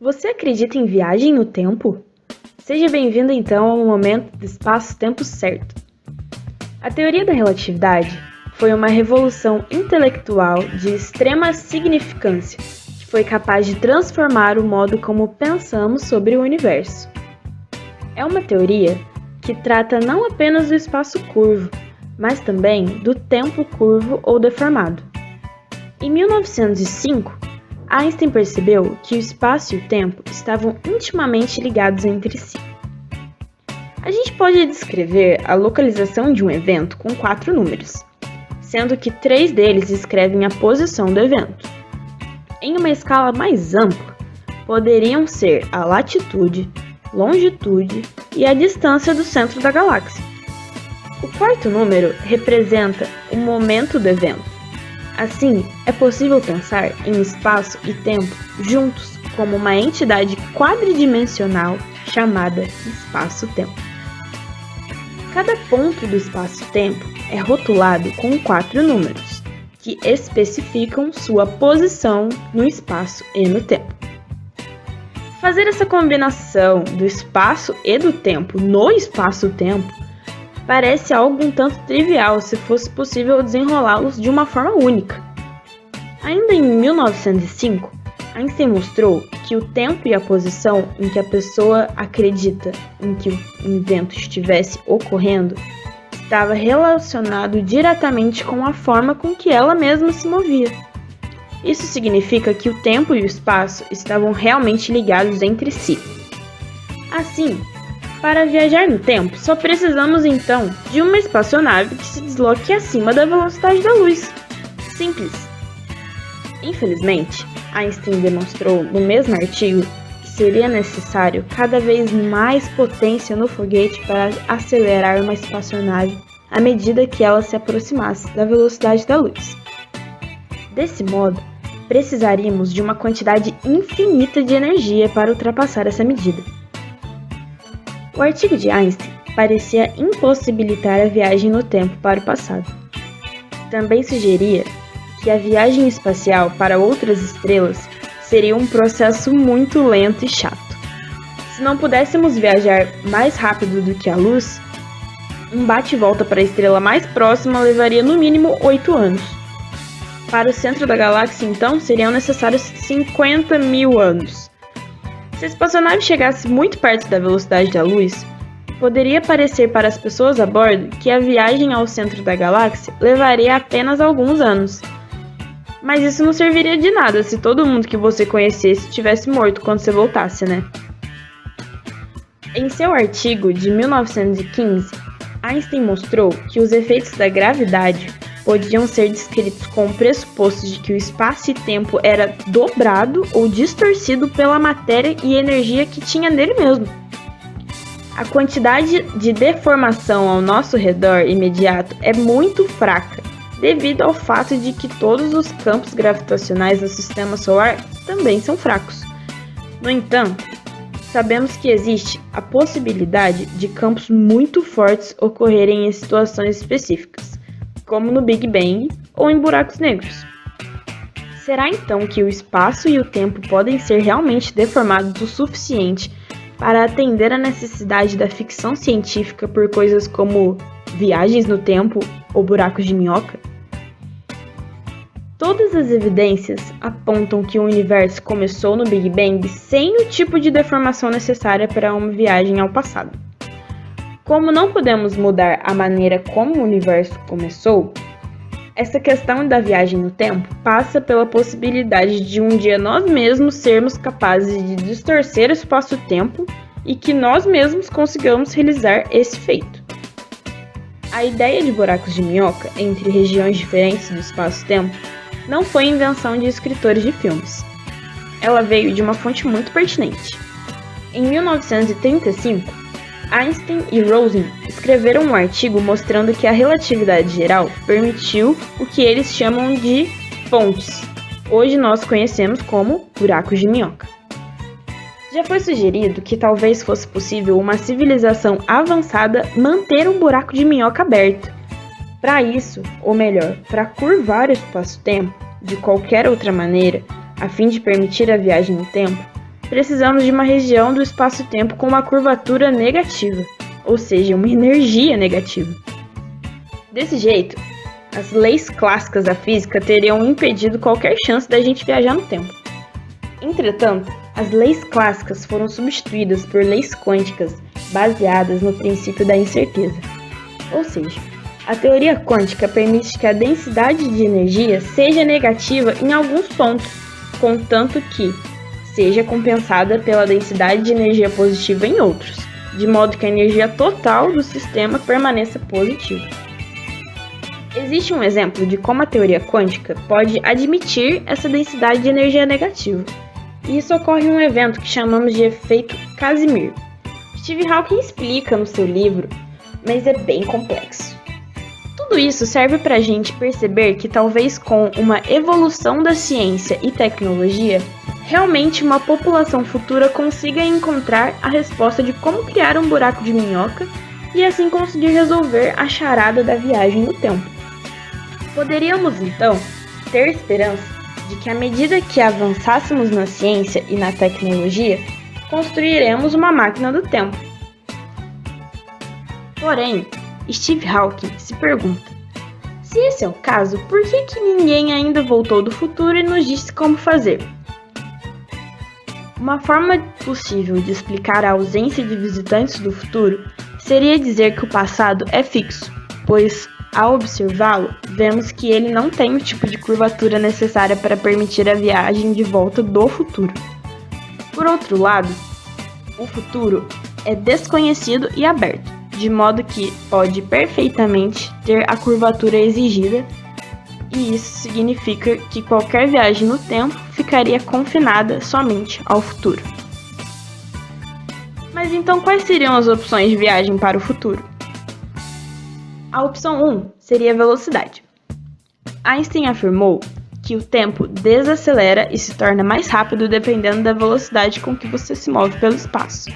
Você acredita em viagem no tempo? Seja bem-vindo então ao momento do espaço-tempo certo. A teoria da relatividade foi uma revolução intelectual de extrema significância que foi capaz de transformar o modo como pensamos sobre o universo. É uma teoria que trata não apenas do espaço curvo, mas também do tempo curvo ou deformado. Em 1905, Einstein percebeu que o espaço e o tempo estavam intimamente ligados entre si. A gente pode descrever a localização de um evento com 4 números, sendo que 3 deles descrevem a posição do evento. Em uma escala mais ampla, poderiam ser a latitude, longitude e a distância do centro da galáxia. O 4º número representa o momento do evento. Assim, é possível pensar em espaço e tempo juntos como uma entidade quadridimensional chamada espaço-tempo. Cada ponto do espaço-tempo é rotulado com 4 números, que especificam sua posição no espaço e no tempo. Fazer essa combinação do espaço e do tempo no espaço-tempo parece algo um tanto trivial se fosse possível desenrolá-los de uma forma única. Ainda em 1905, Einstein mostrou que o tempo e a posição em que a pessoa acredita em que o evento estivesse ocorrendo estava relacionado diretamente com a forma com que ela mesma se movia. Isso significa que o tempo e o espaço estavam realmente ligados entre si. Assim, para viajar no tempo, só precisamos então de uma espaçonave que se desloque acima da velocidade da luz. Simples. Infelizmente, Einstein demonstrou no mesmo artigo que seria necessário cada vez mais potência no foguete para acelerar uma espaçonave à medida que ela se aproximasse da velocidade da luz. Desse modo, precisaríamos de uma quantidade infinita de energia para ultrapassar essa medida. O artigo de Einstein parecia impossibilitar a viagem no tempo para o passado. Também sugeria que a viagem espacial para outras estrelas seria um processo muito lento e chato. Se não pudéssemos viajar mais rápido do que a luz, um bate-volta para a estrela mais próxima levaria no mínimo 8 anos. Para o centro da galáxia, então, seriam necessários 50 mil anos. Se a espaçonave chegasse muito perto da velocidade da luz, poderia parecer para as pessoas a bordo que a viagem ao centro da galáxia levaria apenas alguns anos. Mas isso não serviria de nada se todo mundo que você conhecesse estivesse morto quando você voltasse, né? Em seu artigo de 1915, Einstein mostrou que os efeitos da gravidade podiam ser descritos com o pressuposto de que o espaço e tempo era dobrado ou distorcido pela matéria e energia que tinha nele mesmo. A quantidade de deformação ao nosso redor imediato é muito fraca, devido ao fato de que todos os campos gravitacionais do sistema solar também são fracos. No entanto, sabemos que existe a possibilidade de campos muito fortes ocorrerem em situações específicas, como no Big Bang ou em buracos negros. Será então que o espaço e o tempo podem ser realmente deformados o suficiente para atender à necessidade da ficção científica por coisas como viagens no tempo ou buracos de minhoca? Todas as evidências apontam que o universo começou no Big Bang sem o tipo de deformação necessária para uma viagem ao passado. Como não podemos mudar a maneira como o universo começou, essa questão da viagem no tempo passa pela possibilidade de um dia nós mesmos sermos capazes de distorcer o espaço-tempo e que nós mesmos consigamos realizar esse feito. A ideia de buracos de minhoca entre regiões diferentes do espaço-tempo não foi invenção de escritores de filmes. Ela veio de uma fonte muito pertinente. Em 1935, Einstein e Rosen escreveram um artigo mostrando que a relatividade geral permitiu o que eles chamam de pontes. Hoje nós conhecemos como buracos de minhoca. Já foi sugerido que talvez fosse possível uma civilização avançada manter um buraco de minhoca aberto. Para isso, ou melhor, para curvar o espaço-tempo de qualquer outra maneira, a fim de permitir a viagem no tempo, precisamos de uma região do espaço-tempo com uma curvatura negativa, ou seja, uma energia negativa. Desse jeito, as leis clássicas da física teriam impedido qualquer chance da gente viajar no tempo. Entretanto, as leis clássicas foram substituídas por leis quânticas baseadas no princípio da incerteza. Ou seja, a teoria quântica permite que a densidade de energia seja negativa em alguns pontos, contanto que seja compensada pela densidade de energia positiva em outros, de modo que a energia total do sistema permaneça positiva. Existe um exemplo de como a teoria quântica pode admitir essa densidade de energia negativa. E isso ocorre em um evento que chamamos de efeito Casimir. Stephen Hawking explica no seu livro, mas é bem complexo. Tudo isso serve para a gente perceber que talvez com uma evolução da ciência e tecnologia, realmente uma população futura consiga encontrar a resposta de como criar um buraco de minhoca e assim conseguir resolver a charada da viagem no tempo. Poderíamos então ter esperança de que à medida que avançássemos na ciência e na tecnologia, construiremos uma máquina do tempo. Porém, Stephen Hawking se pergunta, se esse é o caso, por que ninguém ainda voltou do futuro e nos disse como fazer? Uma forma possível de explicar a ausência de visitantes do futuro seria dizer que o passado é fixo, pois, ao observá-lo, vemos que ele não tem o tipo de curvatura necessária para permitir a viagem de volta do futuro. Por outro lado, o futuro é desconhecido e aberto, de modo que pode perfeitamente ter a curvatura exigida, e isso significa que qualquer viagem no tempo ficaria confinada somente ao futuro. Mas então quais seriam as opções de viagem para o futuro? A opção 1 seria velocidade. Einstein afirmou que o tempo desacelera e se torna mais rápido dependendo da velocidade com que você se move pelo espaço.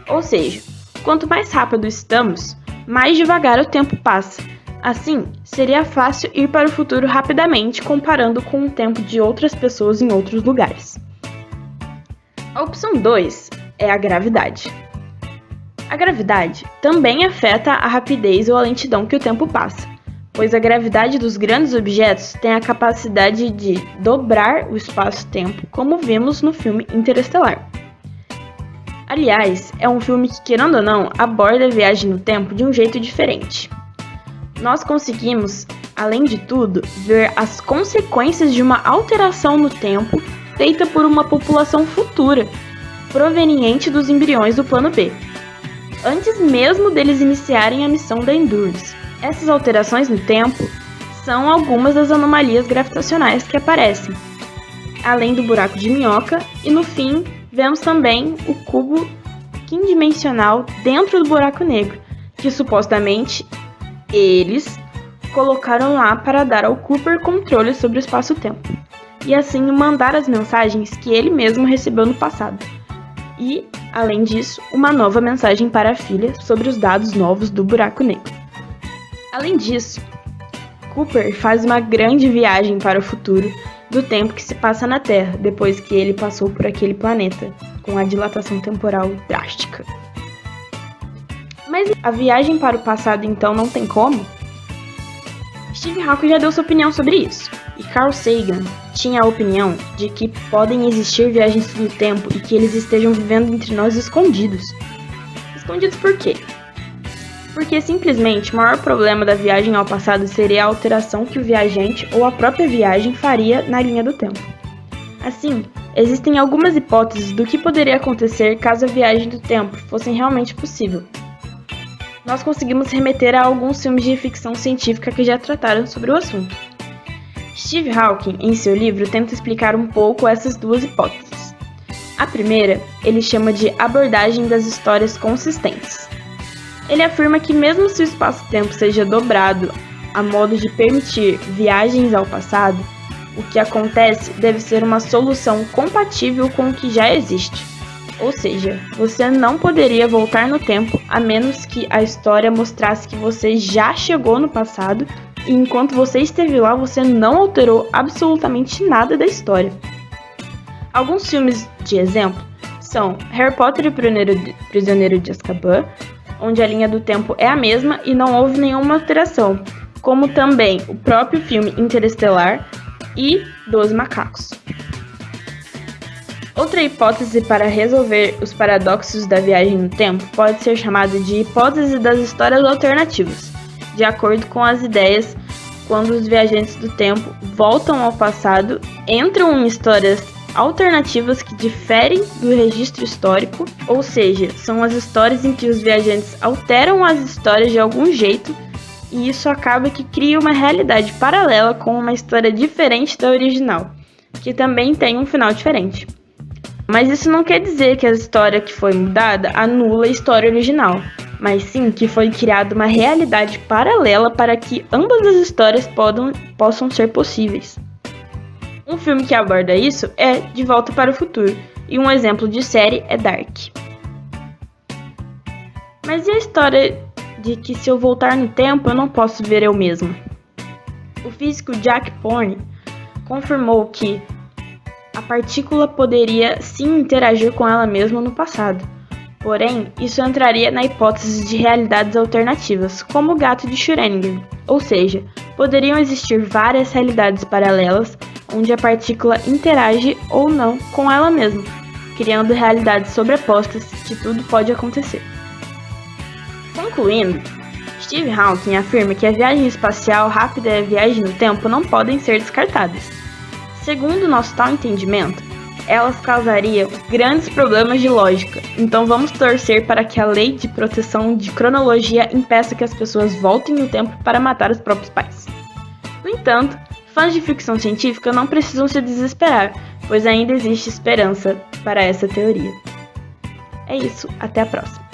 Ou seja, quanto mais rápido estamos, mais devagar o tempo passa. Assim, seria fácil ir para o futuro rapidamente comparando com o tempo de outras pessoas em outros lugares. A opção 2 é a gravidade. A gravidade também afeta a rapidez ou a lentidão que o tempo passa, pois a gravidade dos grandes objetos tem a capacidade de dobrar o espaço-tempo, como vimos no filme Interestelar. Aliás, é um filme que, querendo ou não, aborda a viagem no tempo de um jeito diferente. Nós conseguimos, além de tudo, ver as consequências de uma alteração no tempo feita por uma população futura, proveniente dos embriões do plano B, antes mesmo deles iniciarem a missão da Endurance. Essas alterações no tempo são algumas das anomalias gravitacionais que aparecem, além do buraco de minhoca, e no fim vemos também o cubo quindimensional dentro do buraco negro, que supostamente eles colocaram lá para dar ao Cooper controle sobre o espaço-tempo, e assim mandar as mensagens que ele mesmo recebeu no passado. E, além disso, uma nova mensagem para a filha sobre os dados novos do buraco negro. Além disso, Cooper faz uma grande viagem para o futuro do tempo que se passa na Terra, depois que ele passou por aquele planeta, com a dilatação temporal drástica. Mas a viagem para o passado então não tem como? Stephen Hawking já deu sua opinião sobre isso, e Carl Sagan tinha a opinião de que podem existir viagens no tempo e que eles estejam vivendo entre nós escondidos. Escondidos por quê? Porque simplesmente o maior problema da viagem ao passado seria a alteração que o viajante ou a própria viagem faria na linha do tempo. Assim, existem algumas hipóteses do que poderia acontecer caso a viagem do tempo fosse realmente possível. Nós conseguimos remeter a alguns filmes de ficção científica que já trataram sobre o assunto. Stephen Hawking, em seu livro, tenta explicar um pouco essas duas hipóteses. A primeira, ele chama de abordagem das histórias consistentes. Ele afirma que mesmo se o espaço-tempo seja dobrado a modo de permitir viagens ao passado, o que acontece deve ser uma solução compatível com o que já existe. Ou seja, você não poderia voltar no tempo a menos que a história mostrasse que você já chegou no passado e enquanto você esteve lá você não alterou absolutamente nada da história. Alguns filmes de exemplo são Harry Potter e o Prisioneiro de Azkaban, onde a linha do tempo é a mesma e não houve nenhuma alteração, como também o próprio filme Interestelar e Dois Macacos. Outra hipótese para resolver os paradoxos da viagem no tempo pode ser chamada de hipótese das histórias alternativas, de acordo com as ideias. Quando os viajantes do tempo voltam ao passado, entram em histórias alternativas que diferem do registro histórico, ou seja, são as histórias em que os viajantes alteram as histórias de algum jeito, e isso acaba que cria uma realidade paralela com uma história diferente da original, que também tem um final diferente. Mas isso não quer dizer que a história que foi mudada anula a história original, mas sim que foi criada uma realidade paralela para que ambas as histórias possam ser possíveis. Um filme que aborda isso é De Volta para o Futuro, e um exemplo de série é Dark. Mas e a história de que se eu voltar no tempo eu não posso ver eu mesmo? O físico Jack Porn confirmou que a partícula poderia sim interagir com ela mesma no passado. Porém, isso entraria na hipótese de realidades alternativas, como o gato de Schrödinger, ou seja, poderiam existir várias realidades paralelas onde a partícula interage ou não com ela mesma, criando realidades sobrepostas que tudo pode acontecer. Concluindo, Stephen Hawking afirma que a viagem espacial rápida e a viagem no tempo não podem ser descartadas. Segundo nosso tal entendimento, elas causariam grandes problemas de lógica, então vamos torcer para que a lei de proteção de cronologia impeça que as pessoas voltem no tempo para matar os próprios pais. No entanto, fãs de ficção científica não precisam se desesperar, pois ainda existe esperança para essa teoria. É isso, até a próxima!